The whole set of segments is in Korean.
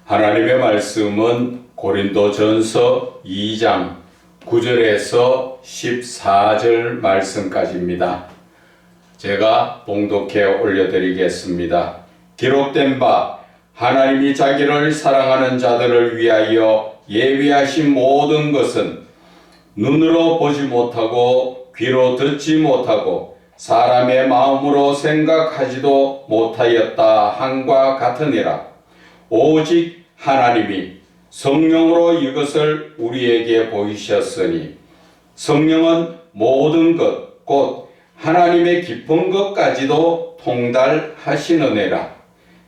하나님의 말씀은 고린도전서 2장 9절에서 14절 말씀까지입니다. 제가 봉독해 올려드리겠습니다. 기록된 바 하나님이 자기를 사랑하는 자들을 위하여 예비하신 모든 것은 눈으로 보지 못하고 귀로 듣지 못하고 사람의 마음으로 생각하지도 못하였다 함과 같으니라. 오직 하나님이 성령으로 이것을 우리에게 보이셨으니 성령은 모든 것 곧 하나님의 깊은 것까지도 통달하시느니라.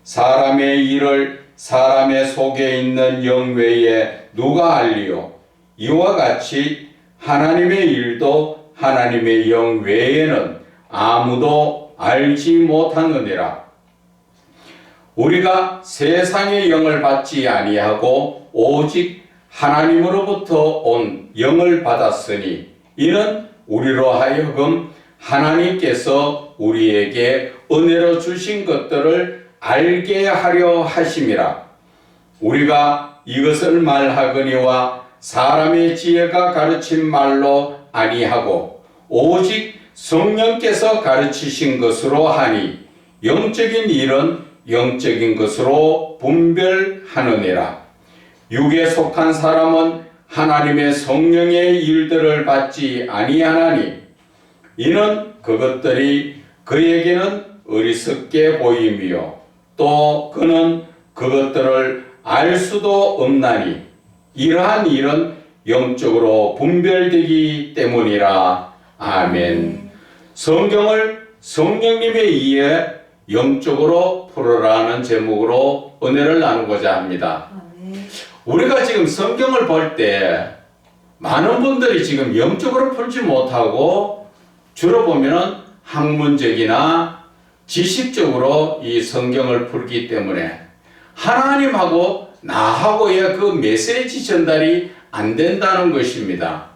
사람의 일을 사람의 속에 있는 영 외에 누가 알리요? 이와 같이 하나님의 일도 하나님의 영 외에는 아무도 알지 못하느니라. 우리가 세상의 영을 받지 아니하고 오직 하나님으로부터 온 영을 받았으니 이는 우리로 하여금 하나님께서 우리에게 은혜로 주신 것들을 알게 하려 하심이라. 우리가 이것을 말하거니와 사람의 지혜가 가르친 말로 아니하고 오직 성령께서 가르치신 것으로 하니 영적인 일은 영적인 것으로 분별하느니라. 육에 속한 사람은 하나님의 성령의 일들을 받지 아니하나니 이는 그것들이 그에게는 어리석게 보임이요 또 그는 그것들을 알 수도 없나니 이러한 일은 영적으로 분별되기 때문이라. 아멘. 성경을 성령님에 의해 영적으로 풀어라는 제목으로 은혜를 나누고자 합니다. 우리가 지금 성경을 볼 때 많은 분들이 지금 영적으로 풀지 못하고 주로 보면은 학문적이나 지식적으로 이 성경을 풀기 때문에 하나님하고 나하고의 그 메시지 전달이 안 된다는 것입니다.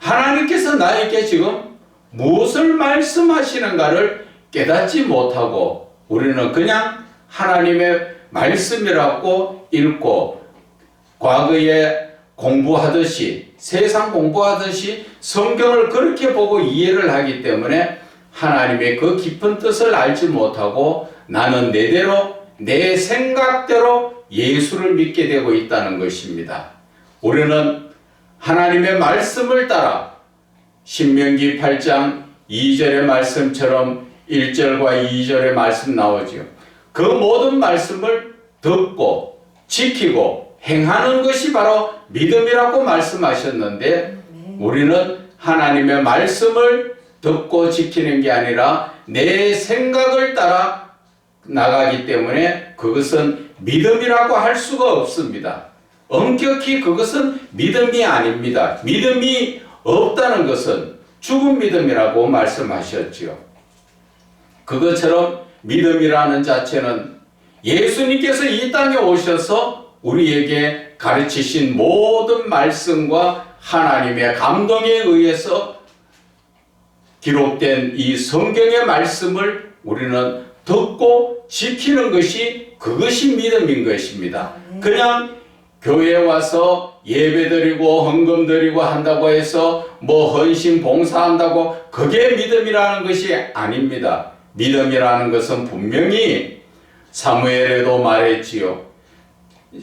하나님께서 나에게 지금 무엇을 말씀하시는가를 깨닫지 못하고 우리는 그냥 하나님의 말씀이라고 읽고 과거에 공부하듯이 세상 공부하듯이 성경을 그렇게 보고 이해를 하기 때문에 하나님의 그 깊은 뜻을 알지 못하고 나는 내대로 내 생각대로 예수를 믿게 되고 있다는 것입니다. 우리는 하나님의 말씀을 따라 신명기 8장 2절의 말씀처럼 1절과 2절의 말씀 나오죠. 그 모든 말씀을 듣고 지키고 행하는 것이 바로 믿음이라고 말씀하셨는데 우리는 하나님의 말씀을 듣고 지키는 게 아니라 내 생각을 따라 나가기 때문에 그것은 믿음이라고 할 수가 없습니다. 엄격히 그것은 믿음이 아닙니다. 믿음이 없다는 것은 죽은 믿음이라고 말씀하셨지요. 그것처럼 믿음이라는 자체는 예수님께서 이 땅에 오셔서 우리에게 가르치신 모든 말씀과 하나님의 감동에 의해서 기록된 이 성경의 말씀을 우리는 듣고 지키는 것이 그것이 믿음인 것입니다. 그냥 교회에 와서 예배드리고 헌금드리고 한다고 해서 뭐 헌신 봉사한다고 그게 믿음이라는 것이 아닙니다. 믿음이라는 것은 분명히 사무엘에도 말했지요.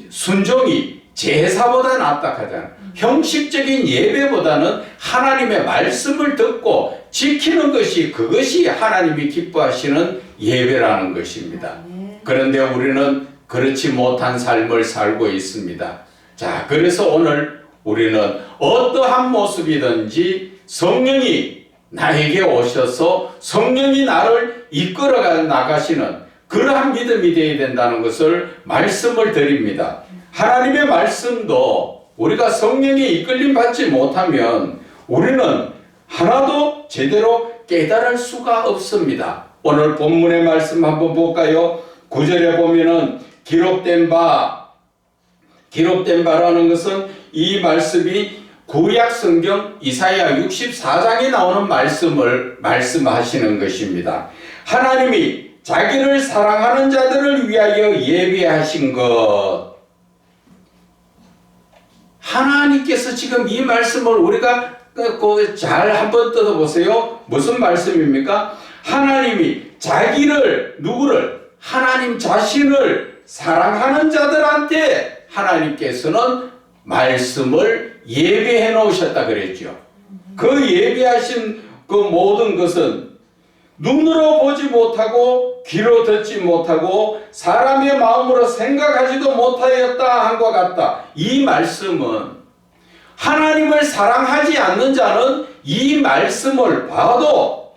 순종이 제사보다 낫다 하잖아요. 형식적인 예배보다는 하나님의 말씀을 듣고 지키는 것이 그것이 하나님이 기뻐하시는 예배라는 것입니다. 그런데 우리는 그렇지 못한 삶을 살고 있습니다. 자, 그래서 오늘 우리는 어떠한 모습이든지 성령이 나에게 오셔서 성령이 나를 이끌어 나가시는 그러한 믿음이 되어야 된다는 것을 말씀을 드립니다. 하나님의 말씀도 우리가 성령에 이끌림 받지 못하면 우리는 하나도 제대로 깨달을 수가 없습니다. 오늘 본문의 말씀 한번 볼까요? 9절에 보면은 기록된 바라는 것은 이 말씀이 구약 성경 이사야 64장에 나오는 말씀을 말씀하시는 것입니다. 하나님이 자기를 사랑하는 자들을 위하여 예비하신 것, 하나님께서 지금 이 말씀을 우리가 잘 한번 뜯어보세요. 무슨 말씀입니까? 하나님이 자기를, 누구를? 하나님 자신을 사랑하는 자들한테 하나님께서는 말씀을 예비해 놓으셨다 그랬죠. 그 예비하신 그 모든 것은 눈으로 보지 못하고 귀로 듣지 못하고 사람의 마음으로 생각하지도 못하였다 한과 같다. 이 말씀은 하나님을 사랑하지 않는 자는 이 말씀을 봐도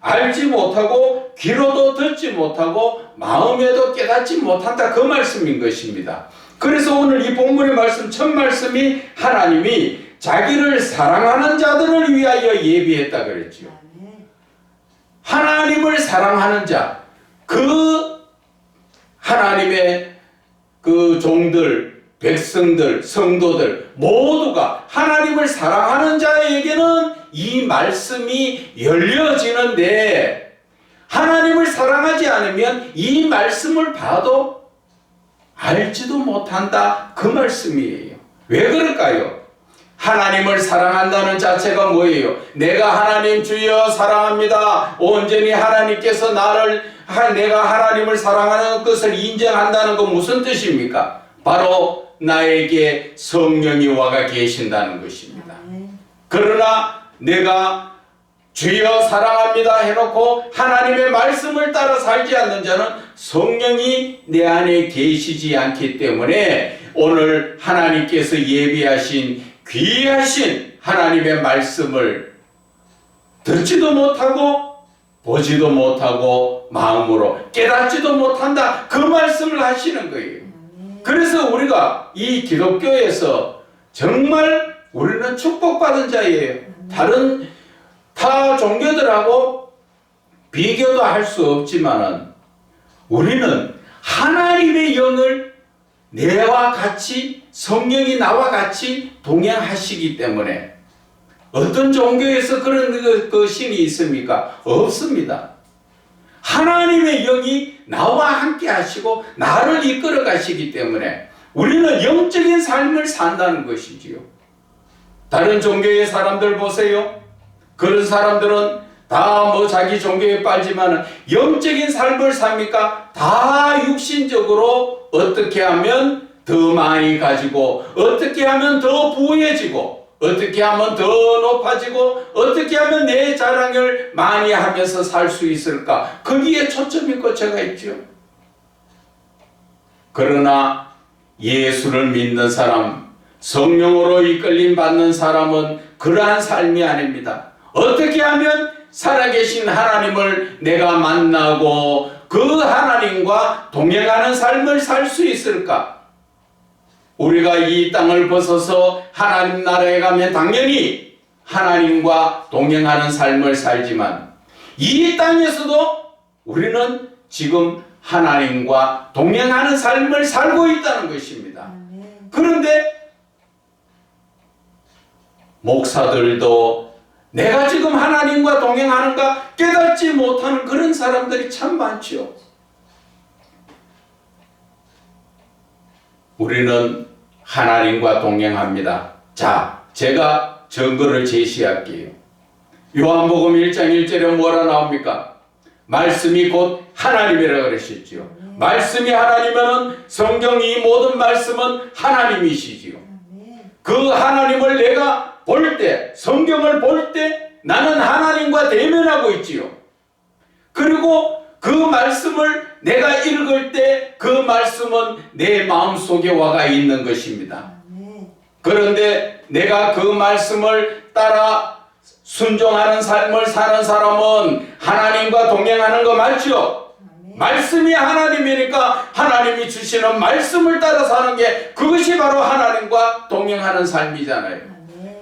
알지 못하고 귀로도 듣지 못하고 마음에도 깨닫지 못한다. 그 말씀인 것입니다. 그래서 오늘 이 본문의 말씀, 첫 말씀이 하나님이 자기를 사랑하는 자들을 위하여 예비했다 그랬지요. 하나님을 사랑하는 자, 그 하나님의 그 종들, 백성들, 성도들 모두가 하나님을 사랑하는 자에게는 이 말씀이 열려지는데 하나님을 사랑하지 않으면 이 말씀을 봐도 알지도 못한다. 그 말씀이에요. 왜 그럴까요? 하나님을 사랑한다는 자체가 뭐예요? 내가 하나님 주여 사랑합니다. 온전히 하나님께서 내가 하나님을 사랑하는 것을 인정한다는 건 무슨 뜻입니까? 바로 나에게 성령이 와가 계신다는 것입니다. 그러나 내가 주여 사랑합니다 해놓고 하나님의 말씀을 따라 살지 않는 자는 성령이 내 안에 계시지 않기 때문에 오늘 하나님께서 예비하신 귀하신 하나님의 말씀을 듣지도 못하고 보지도 못하고 마음으로 깨닫지도 못한다. 그 말씀을 하시는 거예요. 그래서 우리가 이 기독교에서 정말 우리는 축복받은 자예요. 다른 타 종교들하고 비교도 할 수 없지만은 우리는 하나님의 영을 내와 같이 성령이 나와 같이 동행하시기 때문에 어떤 종교에서 그런 그 신이 있습니까? 없습니다. 하나님의 영이 나와 함께 하시고 나를 이끌어 가시기 때문에 우리는 영적인 삶을 산다는 것이지요. 다른 종교의 사람들 보세요. 그런 사람들은 다 자기 종교에 빠지만 영적인 삶을 삽니까? 다 육신적으로 어떻게 하면 더 많이 가지고 어떻게 하면 더 부해지고 어떻게 하면 더 높아지고 어떻게 하면 내 자랑을 많이 하면서 살 수 있을까? 거기에 초점이 꽂혀가 있죠. 그러나 예수를 믿는 사람, 성령으로 이끌림 받는 사람은 그러한 삶이 아닙니다. 어떻게 하면 살아계신 하나님을 내가 만나고 그 하나님과 동행하는 삶을 살 수 있을까? 우리가 이 땅을 벗어서 하나님 나라에 가면 당연히 하나님과 동행하는 삶을 살지만 이 땅에서도 우리는 지금 하나님과 동행하는 삶을 살고 있다는 것입니다. 그런데 목사들도 내가 지금 하나님과 동행하는가 깨닫지 못하는 그런 사람들이 참 많죠. 우리는 하나님과 동행합니다. 자, 제가 증거를 제시할게요. 요한복음 1장 1절에 뭐라 나옵니까? 말씀이 곧 하나님이라고 그러셨지요. 말씀이 하나님이면 성경 이 모든 말씀은 하나님이시지요. 그 하나님을 내가 볼 때, 성경을 볼 때 나는 하나님과 대면하고 있지요. 그리고 그 말씀을 내가 읽을 때 그 말씀은 내 마음속에 와가 있는 것입니다. 그런데 내가 그 말씀을 따라 순종하는 삶을 사는 사람은 하나님과 동행하는 거 맞죠? 말씀이 하나님이니까 하나님이 주시는 말씀을 따라 사는 게 그것이 바로 하나님과 동행하는 삶이잖아요.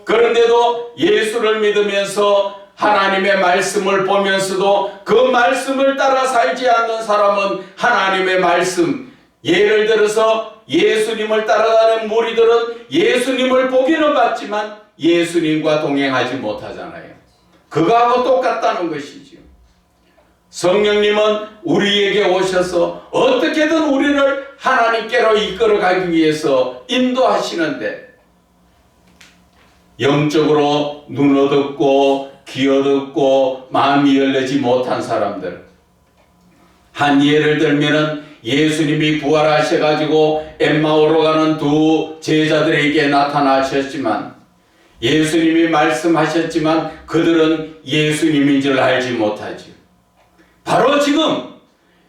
그런데도 예수를 믿으면서 하나님의 말씀을 보면서도 그 말씀을 따라 살지 않는 사람은 하나님의 말씀, 예를 들어서 예수님을 따라다니는 무리들은 예수님을 보기는 봤지만 예수님과 동행하지 못하잖아요. 그거하고 똑같다는 것이죠. 성령님은 우리에게 오셔서 어떻게든 우리를 하나님께로 이끌어가기 위해서 인도하시는데 영적으로 눈 어둡고 귀 어둡고 마음이 열리지 못한 사람들, 한 예를 들면은 예수님이 부활하셔가지고 엠마오로 가는 두 제자들에게 나타나셨지만, 예수님이 말씀하셨지만 그들은 예수님인 줄 알지 못하죠. 바로 지금,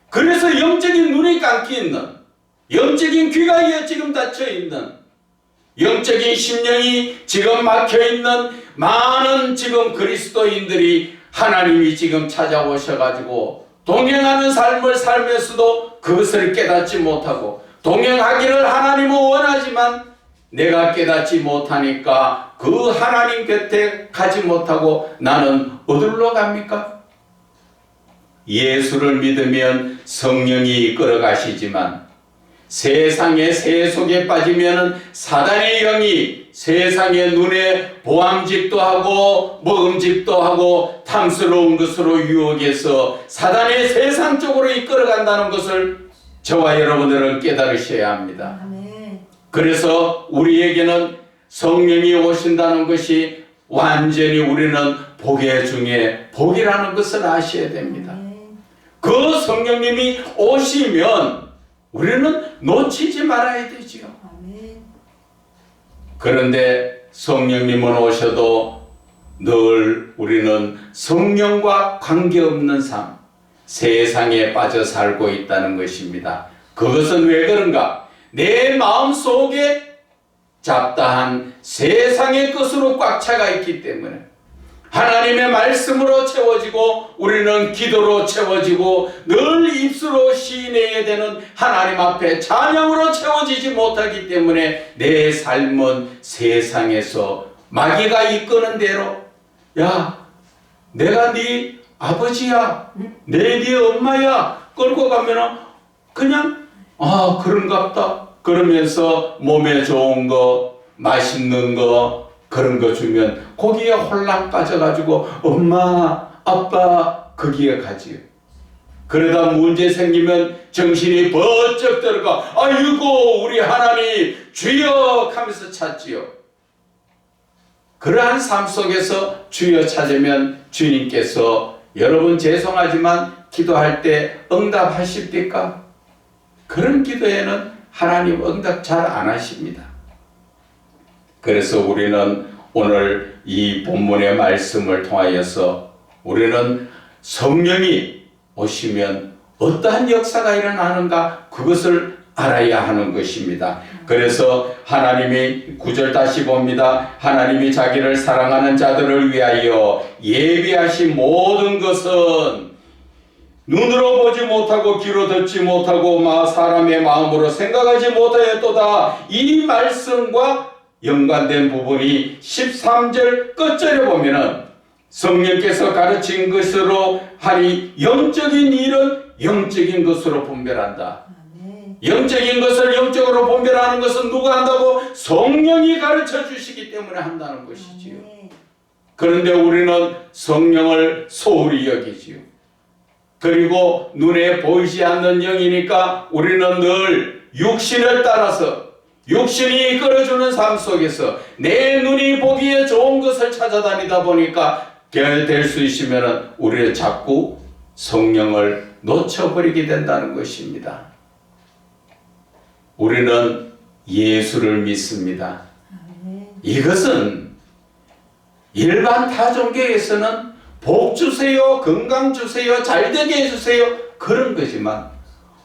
그래서 영적인 눈이 감기 있는, 영적인 귀가 지금 닫혀 있는, 영적인 심령이 지금 막혀 있는 많은 지금 그리스도인들이 하나님이 지금 찾아오셔가지고 동행하는 삶을 살면서도 그것을 깨닫지 못하고, 동행하기를 하나님은 원하지만 내가 깨닫지 못하니까 그 하나님 곁에 가지 못하고 나는 어디로 갑니까? 예수를 믿으면 성령이 이끌어 가시지만 세상의 새 속에 빠지면 사단의 영이 세상의 눈에 보암직도 하고 먹음직도 하고 탐스러운 것으로 유혹해서 사단의 세상 쪽으로 이끌어 간다는 것을 저와 여러분들은 깨달으셔야 합니다. 그래서 우리에게는 성령이 오신다는 것이 완전히 우리는 복 중에 복이라는 것을 아셔야 됩니다. 그 성령님이 오시면 우리는 놓치지 말아야 되지요. 그런데 성령님은 오셔도 늘 우리는 성령과 관계없는 삶, 세상에 빠져 살고 있다는 것입니다. 그것은 왜 그런가? 내 마음 속에 잡다한 세상의 것으로 꽉 차가 있기 때문에, 하나님의 말씀으로 채워지고 우리는 기도로 채워지고 늘 입술로 시인해야 되는 하나님 앞에 찬양으로 채워지지 못하기 때문에 내 삶은 세상에서 마귀가 이끄는 대로, 야 내가 네 아버지야, 네 엄마야 끌고 가면은 그냥 그런갑다 그러면서 몸에 좋은 거 맛있는 거 그런 거 주면 거기에 홀랑 빠져가지고 엄마 아빠 거기에 가지요. 그러다 문제 생기면 정신이 번쩍 들어가 아이고 우리 하나님 주여 하면서 찾지요. 그러한 삶 속에서 주여 찾으면 주님께서 여러분 죄송하지만 기도할 때 응답하십니까? 그런 기도에는 하나님 응답 잘 안 하십니다. 그래서 우리는 오늘 이 본문의 말씀을 통하여서 우리는 성령이 오시면 어떠한 역사가 일어나는가 그것을 알아야 하는 것입니다. 그래서 하나님이 9절 다시 봅니다. 하나님이 자기를 사랑하는 자들을 위하여 예비하신 모든 것은 눈으로 보지 못하고 귀로 듣지 못하고 사람의 마음으로 생각하지 못하였도다. 이 말씀과 연관된 부분이 13절 끝절에 보면은 성령께서 가르친 것으로 하니 영적인 일은 영적인 것으로 분별한다. 영적인 것을 영적으로 분별하는 것은 누가 한다고? 성령이 가르쳐 주시기 때문에 한다는 것이지요. 그런데 우리는 성령을 소홀히 여기지요. 그리고 눈에 보이지 않는 영이니까 우리는 늘 육신을 따라서 육신이 이끌어주는 삶 속에서 내 눈이 보기에 좋은 것을 찾아다니다 보니까 될 수 있으면 우리는 자꾸 성령을 놓쳐버리게 된다는 것입니다. 우리는 예수를 믿습니다. 이것은 일반 타종교에서는 복 주세요, 건강 주세요, 잘되게 해주세요 그런 거지만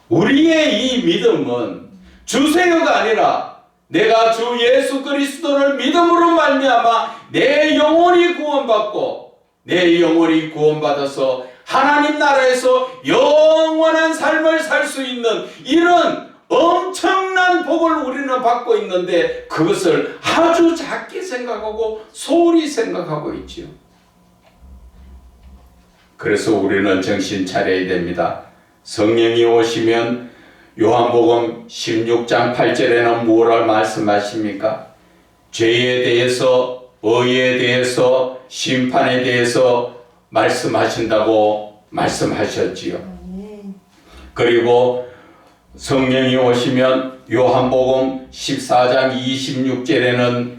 우리의 이 믿음은 주세요가 아니라 내가 주 예수 그리스도를 믿음으로 말미암아 내 영혼이 구원받고 내 영혼이 구원받아서 하나님 나라에서 영원한 삶을 살 수 있는 이런 엄청난 복을 우리는 받고 있는데 그것을 아주 작게 생각하고 소홀히 생각하고 있지요. 그래서 우리는 정신 차려야 됩니다. 성령이 오시면 요한복음 16장 8절에는 무엇을 말씀하십니까? 죄에 대해서, 의에 대해서, 심판에 대해서 말씀하신다고 말씀하셨지요. 그리고 성령이 오시면 요한복음 14장 26절에는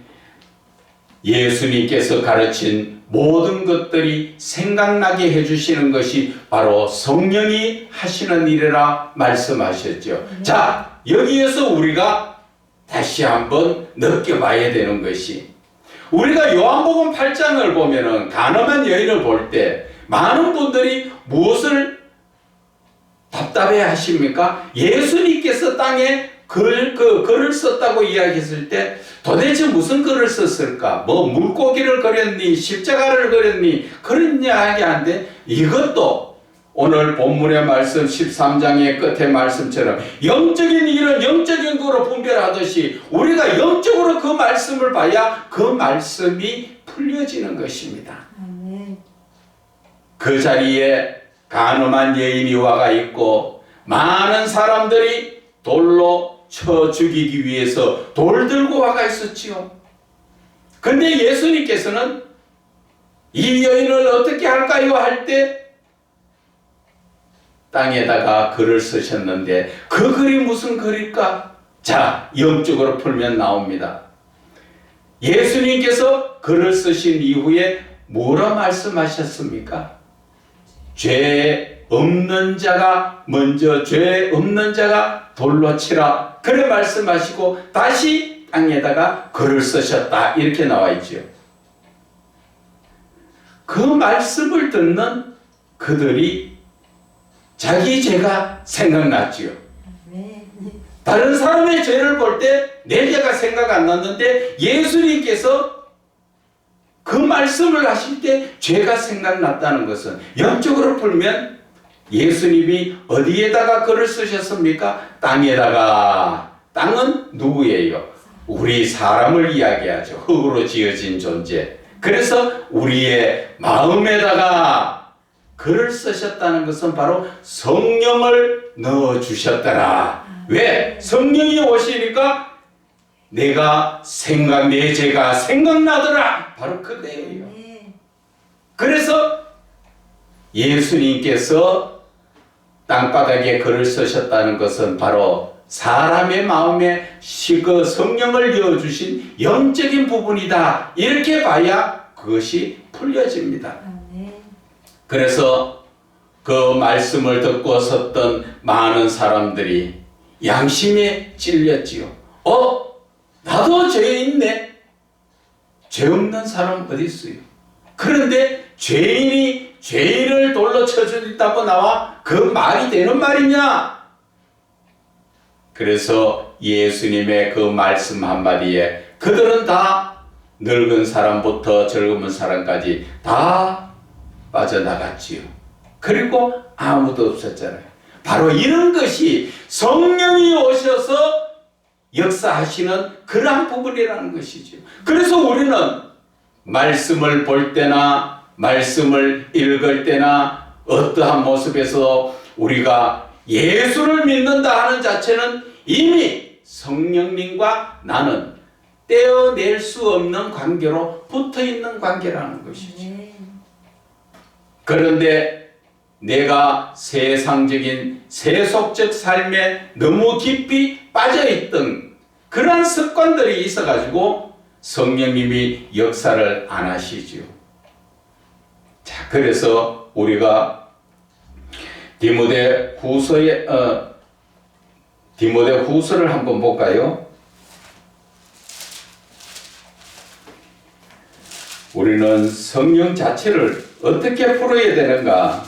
예수님께서 가르친 모든 것들이 생각나게 해주시는 것이 바로 성령이 하시는 일이라 말씀하셨죠. 자, 여기에서 우리가 다시 한번 느껴봐야 되는 것이, 우리가 요한복음 8장을 보면은 가늠한 여인을 볼 때 많은 분들이 무엇을 답답해 하십니까? 예수님께서 땅에 글을 썼다고 이야기했을 때 도대체 무슨 글을 썼을까? 뭐 물고기를 그렸니? 십자가를 그렸니? 그런 이야기 하는데, 이것도 오늘 본문의 말씀 13장의 끝의 말씀처럼 영적인 일은 영적인 거로 분별하듯이 우리가 영적으로 그 말씀을 봐야 그 말씀이 풀려지는 것입니다. 그 자리에 간음한 여인이 와가 있고 많은 사람들이 돌로 쳐 죽이기 위해서 돌 들고 와가 있었지요. 근데 예수님께서는 이 여인을 어떻게 할까요? 할 때 땅에다가 글을 쓰셨는데 그 글이 무슨 글일까? 자, 영적으로 풀면 나옵니다. 예수님께서 글을 쓰신 이후에 뭐라 말씀하셨습니까? 죄 없는 자가 먼저 죄 없는 자가 돌로 치라, 그래 말씀하시고 다시 땅에다가 글을 쓰셨다, 이렇게 나와 있죠. 그 말씀을 듣는 그들이 자기 죄가 생각났지요. 다른 사람의 죄를 볼 때 내 죄가 생각 안 났는데 예수님께서 그 말씀을 하실 때 죄가 생각났다는 것은, 영적으로 풀면 예수님이 어디에다가 글을 쓰셨습니까? 땅에다가. 땅은 누구예요? 우리 사람을 이야기하죠. 흙으로 지어진 존재. 그래서 우리의 마음에다가 글을 쓰셨다는 것은 바로 성령을 넣어주셨더라. 왜? 성령이 오시니까 내가 내 죄가 생각나더라. 바로 그거예요. 그래서 예수님께서 땅바닥에 글을 쓰셨다는 것은 바로 사람의 마음에 그 성령을 넣어주신 영적인 부분이다, 이렇게 봐야 그것이 풀려집니다. 그래서 그 말씀을 듣고 섰던 많은 사람들이 양심에 찔렸지요. 나도 죄 있네. 죄 없는 사람 어디 있어요? 그런데 죄인이 죄인을 돌로 쳐 죽였다고 나와 그 말이 되는 말이냐? 그래서 예수님의 그 말씀 한마디에 그들은 다 늙은 사람부터 젊은 사람까지 다 빠져나갔지요. 그리고 아무도 없었잖아요. 바로 이런 것이 성령이 오셔서 역사하시는 그러한 부분이라는 것이죠. 그래서 우리는 말씀을 볼 때나 말씀을 읽을 때나 어떠한 모습에서 우리가 예수를 믿는다 하는 자체는 이미 성령님과 나는 떼어낼 수 없는 관계로 붙어있는 관계라는 것이죠. 그런데 내가 세상적인 세속적 삶에 너무 깊이 빠져있던 그러한 습관들이 있어가지고 성령님이 역사를 안 하시지요. 자, 그래서 우리가 디모데 후서를 한번 볼까요? 우리는 성령 자체를 어떻게 풀어야 되는가?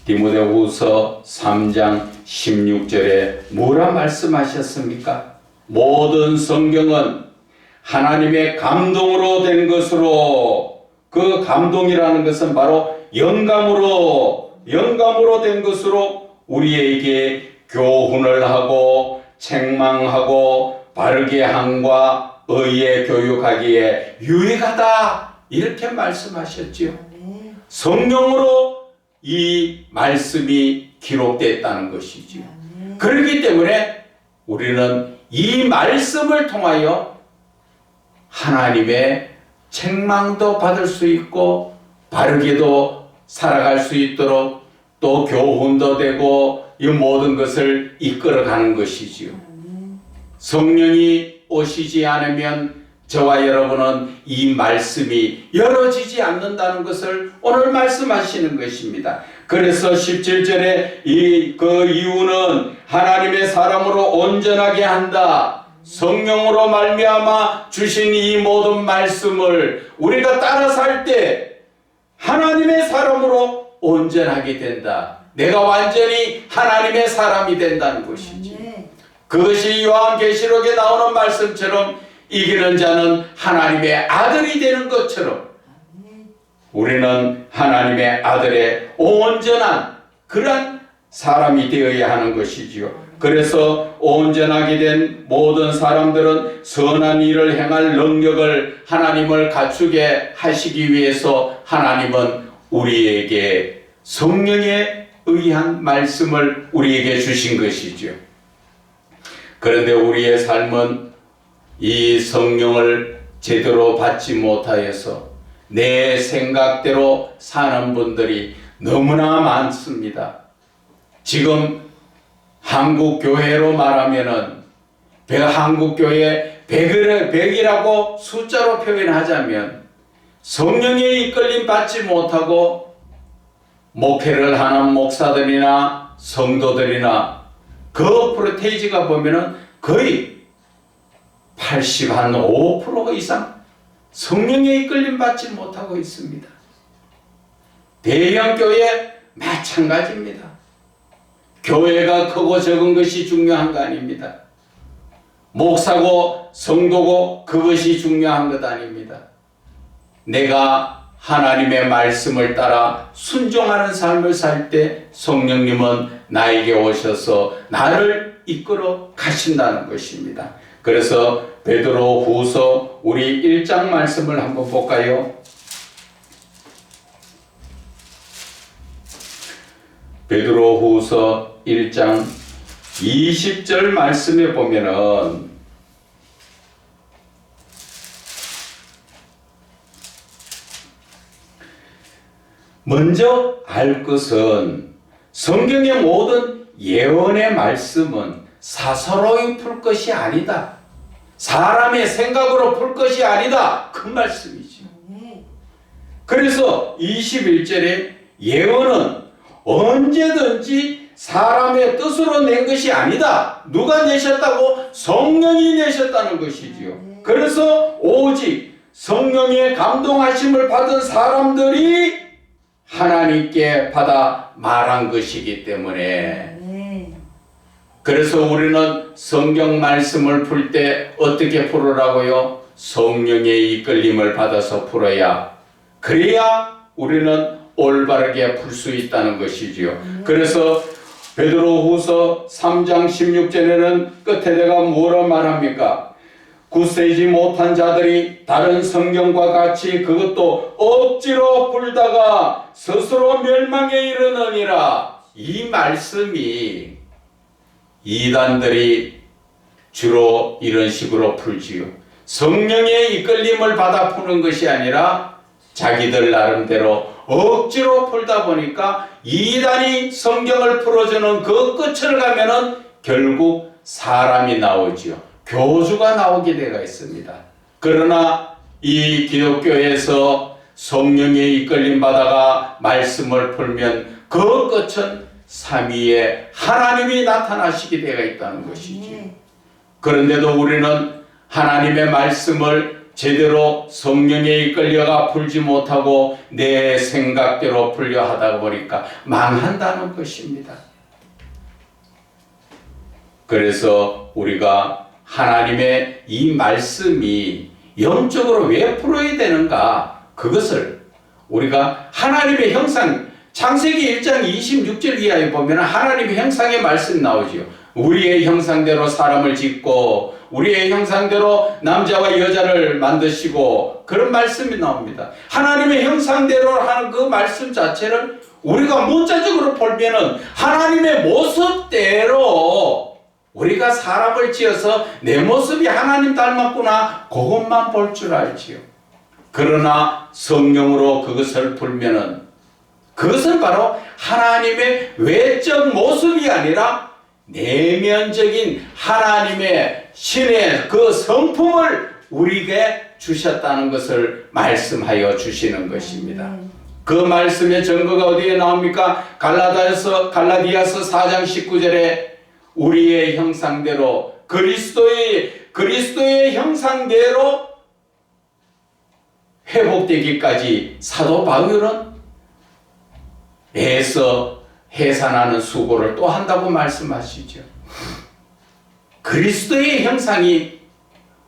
디모데후서 3장 16절에 뭐라 말씀하셨습니까? 모든 성경은 하나님의 감동으로 된 것으로, 그 감동이라는 것은 바로 영감으로 된 것으로 우리에게 교훈을 하고 책망하고 바르게 함과 의에 교육하기에 유익하다, 이렇게 말씀하셨지요. 성령으로 이 말씀이 기록됐다는 것이지요. 그렇기 때문에 우리는 이 말씀을 통하여 하나님의 책망도 받을 수 있고 바르게도 살아갈 수 있도록 또 교훈도 되고 이 모든 것을 이끌어가는 것이지요. 성령이 오시지 않으면 저와 여러분은 이 말씀이 열어지지 않는다는 것을 오늘 말씀하시는 것입니다. 그래서 17절에 그 이유는 하나님의 사람으로 온전하게 한다. 성령으로 말미암아 주신 이 모든 말씀을 우리가 따라 살 때 하나님의 사람으로 온전하게 된다. 내가 완전히 하나님의 사람이 된다는 것이지. 그것이 요한계시록에 나오는 말씀처럼 이기는 자는 하나님의 아들이 되는 것처럼 우리는 하나님의 아들의 온전한 그런 사람이 되어야 하는 것이지요. 그래서 온전하게 된 모든 사람들은 선한 일을 행할 능력을 하나님을 갖추게 하시기 위해서 하나님은 우리에게 성령에 의한 말씀을 우리에게 주신 것이죠. 그런데 우리의 삶은 이 성령을 제대로 받지 못하여서 내 생각대로 사는 분들이 너무나 많습니다. 지금 한국 교회로 말하면은 한국 교회 100이라고 숫자로 표현하자면 성령의 이끌림 받지 못하고 목회를 하는 목사들이나 성도들이나 그 프로테이지가 보면은 거의 85% 이상 성령의 이끌림 받지 못하고 있습니다. 대형 교회 마찬가지입니다. 교회가 크고 적은 것이 중요한 거 아닙니다. 목사고 성도고 그것이 중요한 것 아닙니다. 내가 하나님의 말씀을 따라 순종하는 삶을 살 때 성령님은 나에게 오셔서 나를 이끌어 가신다는 것입니다. 그래서 베드로 후서 우리 1장 말씀을 한번 볼까요? 베드로 후서 1장 20절 말씀에 보면은 먼저 알 것은 성경의 모든 예언의 말씀은 사서로이 풀 것이 아니다. 사람의 생각으로 풀 것이 아니다. 그 말씀이죠. 그래서 21절에 예언은 언제든지 사람의 뜻으로 낸 것이 아니다. 누가 내셨다고? 성령이 내셨다는 것이지요. 그래서 오직 성령의 감동하심을 받은 사람들이 하나님께 받아 말한 것이기 때문에 그래서 우리는 성경 말씀을 풀 때 어떻게 풀으라고요? 성령의 이끌림을 받아서 풀어야 그래야 우리는 올바르게 풀 수 있다는 것이지요. 그래서 베드로후서 3장 16절에는 끝에 내가 뭐라 말합니까? 굳세지 못한 자들이 다른 성경과 같이 그것도 억지로 풀다가 스스로 멸망에 이르느니라. 이 말씀이 이단들이 주로 이런 식으로 풀지요. 성령의 이끌림을 받아 푸는 것이 아니라 자기들 나름대로 억지로 풀다 보니까 이단이 성경을 풀어주는 그 끝을 가면은 결국 사람이 나오지요. 교주가 나오게 되어 있습니다. 그러나 이 기독교에서 성령의 이끌림 받아가 말씀을 풀면 그 끝은 삼위의 하나님이 나타나시게 되어 있다는 것이죠. 그런데도 우리는 하나님의 말씀을 제대로 성령에 이끌려가 풀지 못하고 내 생각대로 풀려 하다 보니까 망한다는 것입니다. 그래서 우리가 하나님의 이 말씀이 영적으로 왜 풀어야 되는가? 그것을 우리가 하나님의 형상, 창세기 1장 26절 이하에 보면 하나님의 형상의 말씀 나오지요. 우리의 형상대로 사람을 짓고 우리의 형상대로 남자와 여자를 만드시고 그런 말씀이 나옵니다. 하나님의 형상대로 하는 그 말씀 자체를 우리가 문자적으로 보면은 하나님의 모습대로 우리가 사람을 지어서 내 모습이 하나님 닮았구나 그것만 볼 줄 알지요. 그러나 성령으로 그것을 풀면은 그것은 바로 하나님의 외적 모습이 아니라 내면적인 하나님의 신의 그 성품을 우리에게 주셨다는 것을 말씀하여 주시는 것입니다. 그 말씀의 증거가 어디에 나옵니까? 갈라디아서 4장 19절에 우리의 형상대로 그리스도의 형상대로 회복되기까지 사도 바울은 애써 해산하는 수고를 또 한다고 말씀하시죠. 그리스도의 형상이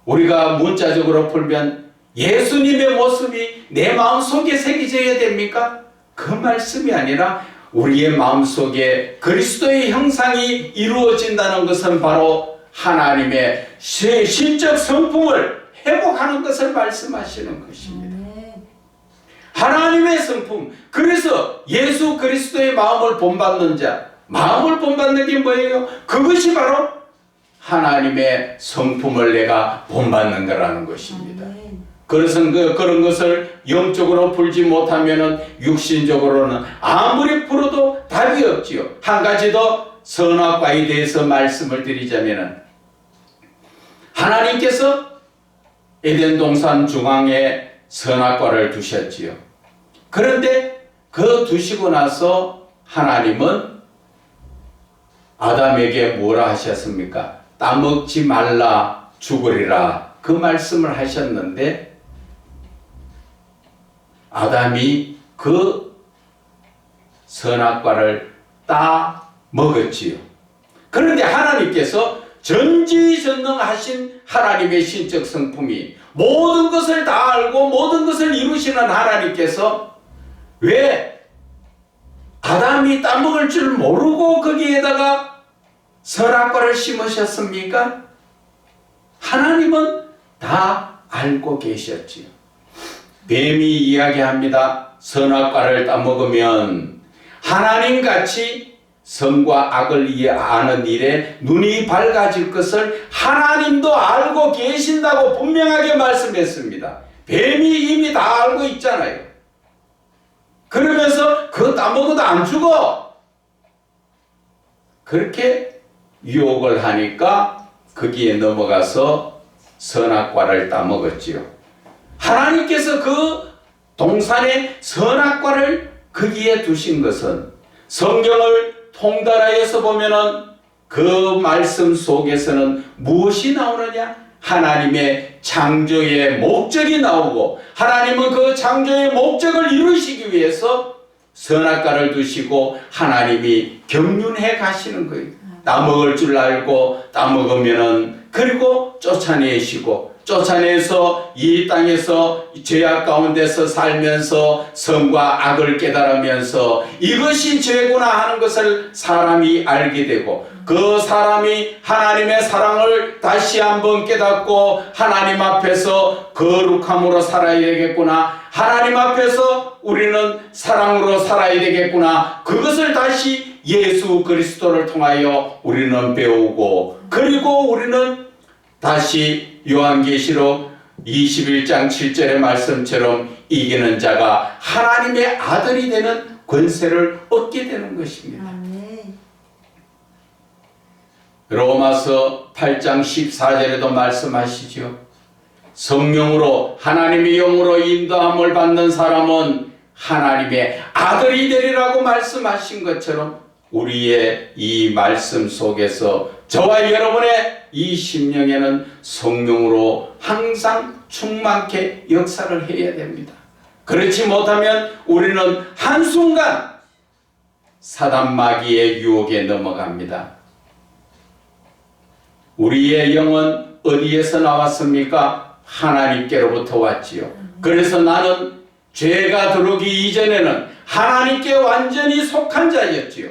우리가 문자적으로 풀면 예수님의 모습이 내 마음속에 새겨져야 됩니까? 그 말씀이 아니라 우리의 마음속에 그리스도의 형상이 이루어진다는 것은 바로 하나님의 신적 성품을 회복하는 것을 말씀하시는 것입니다. 하나님의 성품. 그래서 예수 그리스도의 마음을 본받는 자, 마음을 본받는 게 뭐예요? 그것이 바로 하나님의 성품을 내가 본받는 거라는 것입니다. 그래서 그런 것을 영적으로 풀지 못하면은 육신적으로는 아무리 풀어도 답이 없지요. 한 가지 더 선악과에 대해서 말씀을 드리자면은 하나님께서 에덴 동산 중앙에 선악과를 두셨지요. 그런데 그 두시고 나서 하나님은 아담에게 뭐라 하셨습니까? 따먹지 말라 죽으리라 그 말씀을 하셨는데 아담이 그 선악과를 따 먹었지요. 그런데 하나님께서 전지전능하신 하나님의 신적 성품이 모든 것을 다 알고 모든 것을 이루시는 하나님께서 왜 아담이 따먹을 줄 모르고 거기에다가 선악과를 심으셨습니까? 하나님은 다 알고 계셨지요. 뱀이 이야기합니다. 선악과를 따먹으면 하나님같이 선과 악을 아는 일에 눈이 밝아질 것을 하나님도 알고 계신다고 분명하게 말씀했습니다. 뱀이 이미 다 알고 있잖아요. 그러면서 그거 따먹어도 안 죽어. 그렇게 유혹을 하니까 거기에 넘어가서 선악과를 따먹었지요. 하나님께서 그 동산에 선악과를 거기에 두신 것은 성경을 통달하여서 보면은 그 말씀 속에서는 무엇이 나오느냐? 하나님의 창조의 목적이 나오고 하나님은 그 창조의 목적을 이루시기 위해서 선악과를 두시고 하나님이 경륜해 가시는 거예요. 따먹을 줄 알고 따먹으면은 그리고 쫓아내시고 쫓아내서 이 땅에서 죄악 가운데서 살면서 선과 악을 깨달으면서 이것이 죄구나 하는 것을 사람이 알게 되고 그 사람이 하나님의 사랑을 다시 한번 깨닫고 하나님 앞에서 거룩함으로 살아야 되겠구나. 하나님 앞에서 우리는 사랑으로 살아야 되겠구나. 그것을 다시 예수 그리스도를 통하여 우리는 배우고 그리고 우리는 다시 요한계시록 21장 7절의 말씀처럼 이기는 자가 하나님의 아들이 되는 권세를 얻게 되는 것입니다. 로마서 8장 14절에도 말씀하시죠. 성령으로 하나님의 영으로 인도함을 받는 사람은 하나님의 아들이 되리라고 말씀하신 것처럼 우리의 이 말씀 속에서 저와 여러분의 이 심령에는 성령으로 항상 충만케 역사를 해야 됩니다. 그렇지 못하면 우리는 한순간 사단 마귀의 유혹에 넘어갑니다. 우리의 영은 어디에서 나왔습니까? 하나님께로부터 왔지요. 그래서 나는 죄가 들어오기 이전에는 하나님께 완전히 속한 자였지요.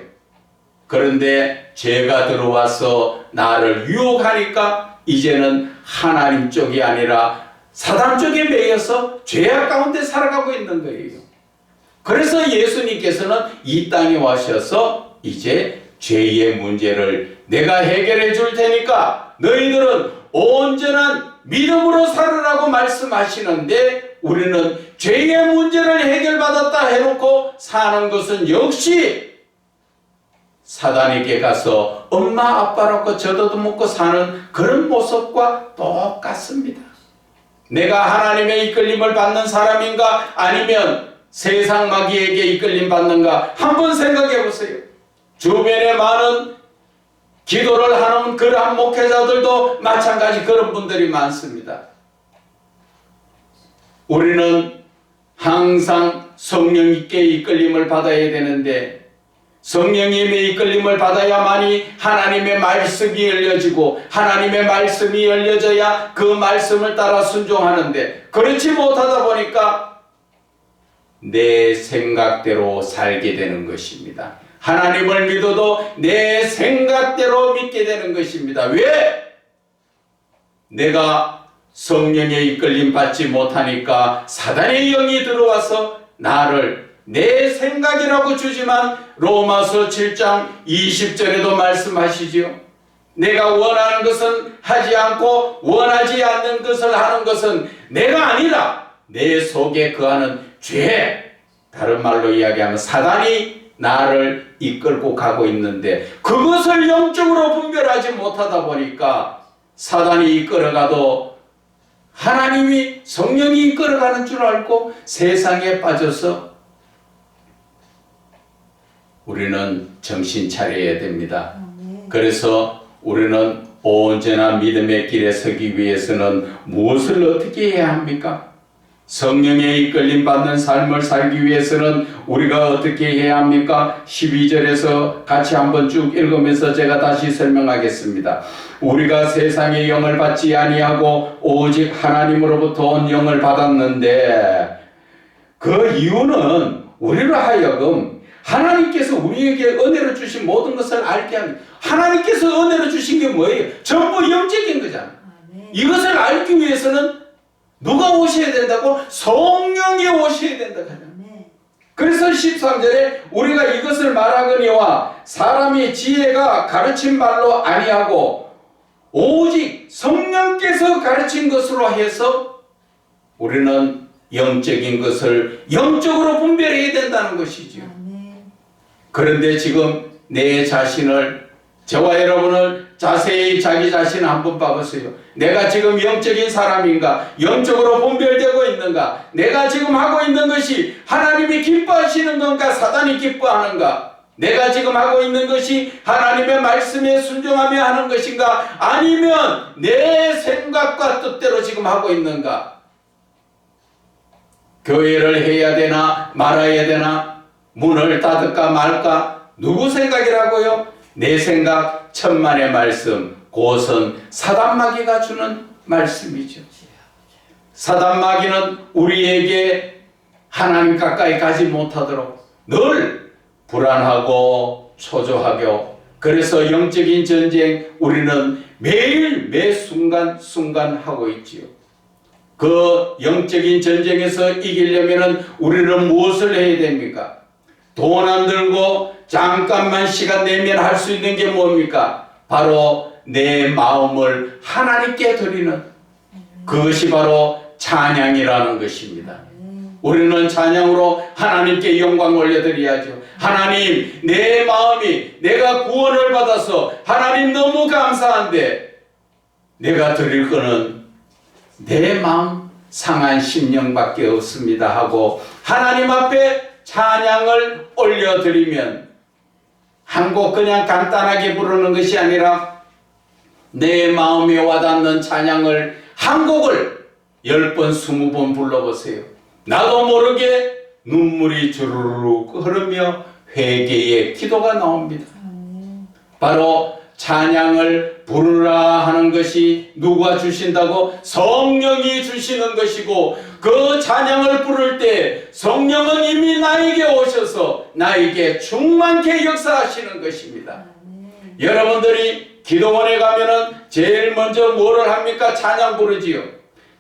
그런데 죄가 들어와서 나를 유혹하니까 이제는 하나님 쪽이 아니라 사단 쪽에 매여서 죄악 가운데 살아가고 있는 거예요. 그래서 예수님께서는 이 땅에 와셔서 이제 죄의 문제를 내가 해결해 줄 테니까 너희들은 온전한 믿음으로 살으라고 말씀하시는데 우리는 죄의 문제를 해결받았다 해놓고 사는 것은 역시 사단에게 가서 엄마 아빠라고 젖어도 먹고 사는 그런 모습과 똑같습니다. 내가 하나님의 이끌림을 받는 사람인가 아니면 세상 마귀에게 이끌림 받는가 한번 생각해 보세요. 주변에 많은 기도를 하는 그러한 목회자들도 마찬가지 그런 분들이 많습니다. 우리는 항상 성령님께 이끌림을 받아야 되는데 성령님의 이끌림을 받아야만이 하나님의 말씀이 열려지고 하나님의 말씀이 열려져야 그 말씀을 따라 순종하는데 그렇지 못하다 보니까 내 생각대로 살게 되는 것입니다. 하나님을 믿어도 내 생각대로 믿게 되는 것입니다. 왜? 내가 성령의 이끌림 받지 못하니까 사단의 영이 들어와서 나를 내 생각이라고 주지만 로마서 7장 20절에도 말씀하시지요. 내가 원하는 것은 하지 않고 원하지 않는 것을 하는 것은 내가 아니라 내 속에 거하는 죄, 다른 말로 이야기하면 사단이 나를 이끌고 가고 있는데 그것을 영적으로 분별하지 못하다 보니까 사단이 이끌어가도 하나님이 성령이 이끌어가는 줄 알고 세상에 빠져서 우리는 정신 차려야 됩니다. 그래서 우리는 언제나 믿음의 길에 서기 위해서는 무엇을 어떻게 해야 합니까? 성령의 이끌림 받는 삶을 살기 위해서는 우리가 어떻게 해야 합니까? 12절에서 같이 한번 쭉 읽으면서 제가 다시 설명하겠습니다. 우리가 세상의 영을 받지 아니하고 오직 하나님으로부터 온 영을 받았는데 그 이유는 우리로 하여금 하나님께서 우리에게 은혜로 주신 모든 것을 알게 합니다. 하나님께서 은혜로 주신 게 뭐예요? 전부 영적인 거잖아요. 이것을 알기 위해서는 누가 오셔야 된다고? 성령이 오셔야 된다고 하잖아요. 그래서 13절에 우리가 이것을 말하거니와 사람이 지혜가 가르친 말로 아니하고 오직 성령께서 가르친 것으로 해서 우리는 영적인 것을 영적으로 분별해야 된다는 것이지요. 그런데 지금 내 자신을, 저와 여러분을 자세히 자기 자신을 한번 봐보세요. 내가 지금 영적인 사람인가? 영적으로 분별되고 있는가? 내가 지금 하고 있는 것이 하나님이 기뻐하시는 건가? 사단이 기뻐하는가? 내가 지금 하고 있는 것이 하나님의 말씀에 순종하며 하는 것인가? 아니면 내 생각과 뜻대로 지금 하고 있는가? 교회를 해야 되나 말아야 되나? 문을 닫을까 말까? 누구 생각이라고요? 내 생각, 천만의 말씀, 그것은 사단마귀가 주는 말씀이죠. 사단마귀는 우리에게 하나님 가까이 가지 못하도록 늘 불안하고 초조하고, 그래서 영적인 전쟁 우리는 매일 매 순간 하고 있지요. 그 영적인 전쟁에서 이기려면 우리는 무엇을 해야 됩니까? 돈 안 들고 잠깐만 시간 내면 할 수 있는 게 뭡니까? 바로 내 마음을 하나님께 드리는, 그것이 바로 찬양이라는 것입니다. 우리는 찬양으로 하나님께 영광 올려드려야죠. 하나님, 내 마음이, 내가 구원을 받아서 하나님 너무 감사한데 내가 드릴 거는 내 마음 상한 심령밖에 없습니다 하고 하나님 앞에 찬양을 올려드리면, 한 곡 그냥 간단하게 부르는 것이 아니라 내 마음에 와닿는 찬양을 한 곡을 10번, 20번 불러보세요. 나도 모르게 눈물이 주르륵 흐르며 회개의 기도가 나옵니다. 바로 찬양을 부르라 하는 것이 누가 주신다고? 성령이 주시는 것이고, 그 찬양을 부를 때 성령은 이미 나에게 오셔서 나에게 충만케 역사하시는 것입니다. 여러분들이 기도원에 가면은 제일 먼저 뭐를 합니까? 찬양 부르지요.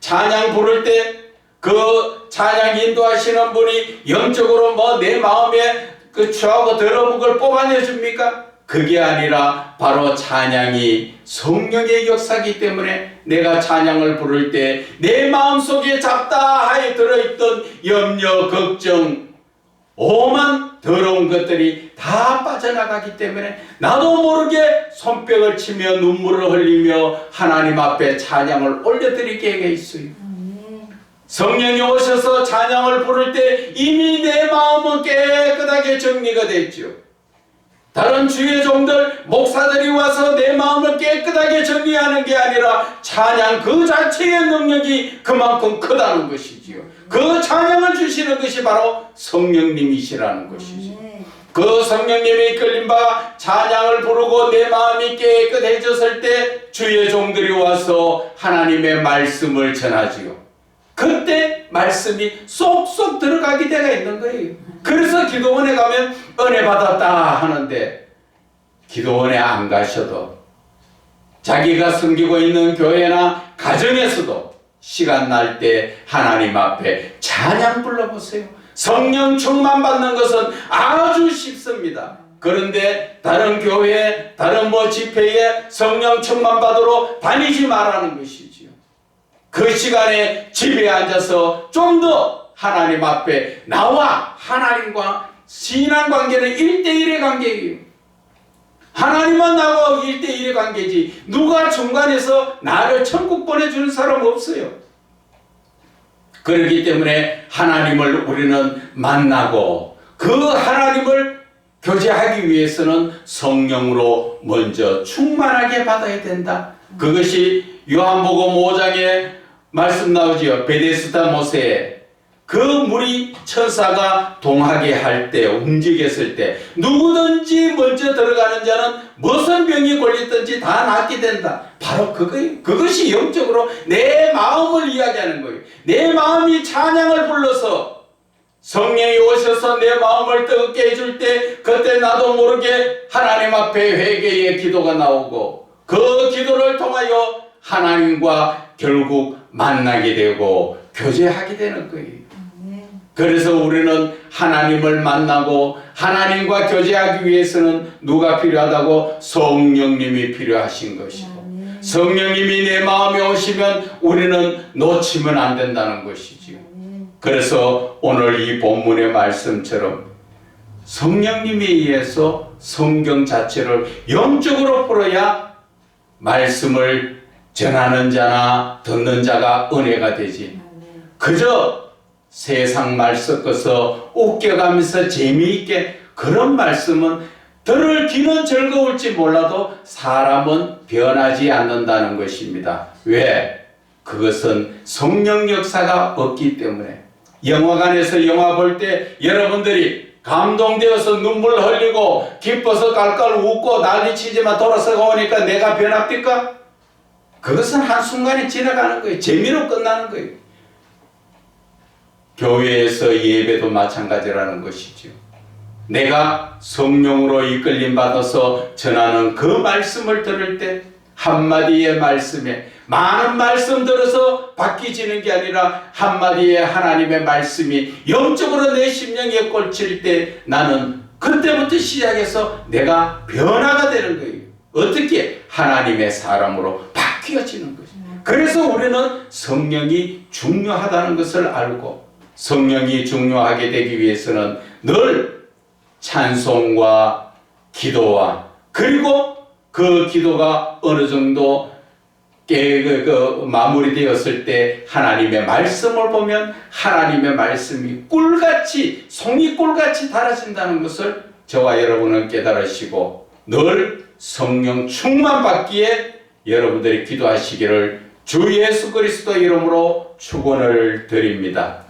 찬양 부를 때 그 찬양 인도하시는 분이 영적으로 뭐 내 마음에 그 추하고 더러운 걸 뽑아내 줍니까? 그게 아니라 바로 찬양이 성령의 역사이기 때문에 내가 찬양을 부를 때 내 마음속에 잡다하에 들어있던 염려, 걱정, 오만 더러운 것들이 다 빠져나가기 때문에 나도 모르게 손뼉을 치며 눈물을 흘리며 하나님 앞에 찬양을 올려드리게 돼 있어요. 성령이 오셔서 찬양을 부를 때 이미 내 마음은 깨끗하게 정리가 됐죠. 다른 주의 종들, 목사들이 와서 내 마음을 깨끗하게 정리하는 게 아니라 찬양 그 자체의 능력이 그만큼 크다는 것이지요. 그 찬양을 주시는 것이 바로 성령님이시라는 것이죠. 그 성령님의 이끌림 바 찬양을 부르고 내 마음이 깨끗해졌을 때 주의 종들이 와서 하나님의 말씀을 전하지요. 그때 말씀이 쏙쏙 들어가게 되어 있는 거예요. 그래서 기도원에 가면 은혜 받았다 하는데 기도원에 안 가셔도 자기가 섬기고 있는 교회나 가정에서도 시간 날 때 하나님 앞에 찬양 불러보세요. 성령 충만 받는 것은 아주 쉽습니다. 그런데 다른 교회, 다른 집회에 성령 충만 받으러 다니지 말라는 것이지요. 그 시간에 집에 앉아서 좀 더 하나님 앞에 나와 하나님과 신앙관계는 1대1의 관계예요. 하나님만 나와 1대1의 관계지 누가 중간에서 나를 천국 보내주는 사람 없어요. 그렇기 때문에 하나님을 우리는 만나고 그 하나님을 교제하기 위해서는 성령으로 먼저 충만하게 받아야 된다. 그것이 요한복음 5장에 말씀 나오지요. 베데스다 모세에 그 물이 천사가 동하게 할 때, 움직였을 때 누구든지 먼저 들어가는 자는 무슨 병이 걸렸든지 다 낫게 된다. 바로 그거예요. 그것이 영적으로 내 마음을 이야기하는 거예요. 내 마음이 찬양을 불러서 성령이 오셔서 내 마음을 뜨겁게 해줄 때 그때 나도 모르게 하나님 앞에 회개의 기도가 나오고 그 기도를 통하여 하나님과 결국 만나게 되고 교제하게 되는 거예요. 그래서 우리는 하나님을 만나고 하나님과 교제하기 위해서는 누가 필요하다고? 성령님이 필요하신 것이고 성령님이 내 마음에 오시면 우리는 놓치면 안 된다는 것이지요. 그래서 오늘 이 본문의 말씀처럼 성령님에 의해서 성경 자체를 영적으로 풀어야 말씀을 전하는 자나 듣는 자가 은혜가 되지. 그저 세상 말 섞어서 웃겨가면서 재미있게 그런 말씀은 들을 귀는 즐거울지 몰라도 사람은 변하지 않는다는 것입니다. 왜? 그것은 성령 역사가 없기 때문에. 영화관에서 영화 볼 때 여러분들이 감동되어서 눈물 흘리고 기뻐서 깔깔 웃고 난리치지만 돌아서가 오니까 내가 변합니까? 그것은 한순간에 지나가는 거예요. 재미로 끝나는 거예요. 교회에서 예배도 마찬가지라는 것이죠. 내가 성령으로 이끌림 받아서 전하는 그 말씀을 들을 때 한마디의 말씀에 많은 말씀 들어서 바뀌지는 게 아니라 한마디의 하나님의 말씀이 영적으로 내 심령에 꽂힐 때 나는 그때부터 시작해서 내가 변화가 되는 거예요. 어떻게? 하나님의 사람으로 바뀌어지는 거죠. 그래서 우리는 성령이 중요하다는 것을 알고 성령이 중요하게 되기 위해서는 늘 찬송과 기도와 그리고 그 기도가 어느 정도 마무리되었을 때 하나님의 말씀을 보면 하나님의 말씀이 꿀같이 송이꿀같이 달아진다는 것을 저와 여러분은 깨달으시고 늘 성령 충만받기에 여러분들이 기도하시기를 주 예수 그리스도 이름으로 축원을 드립니다.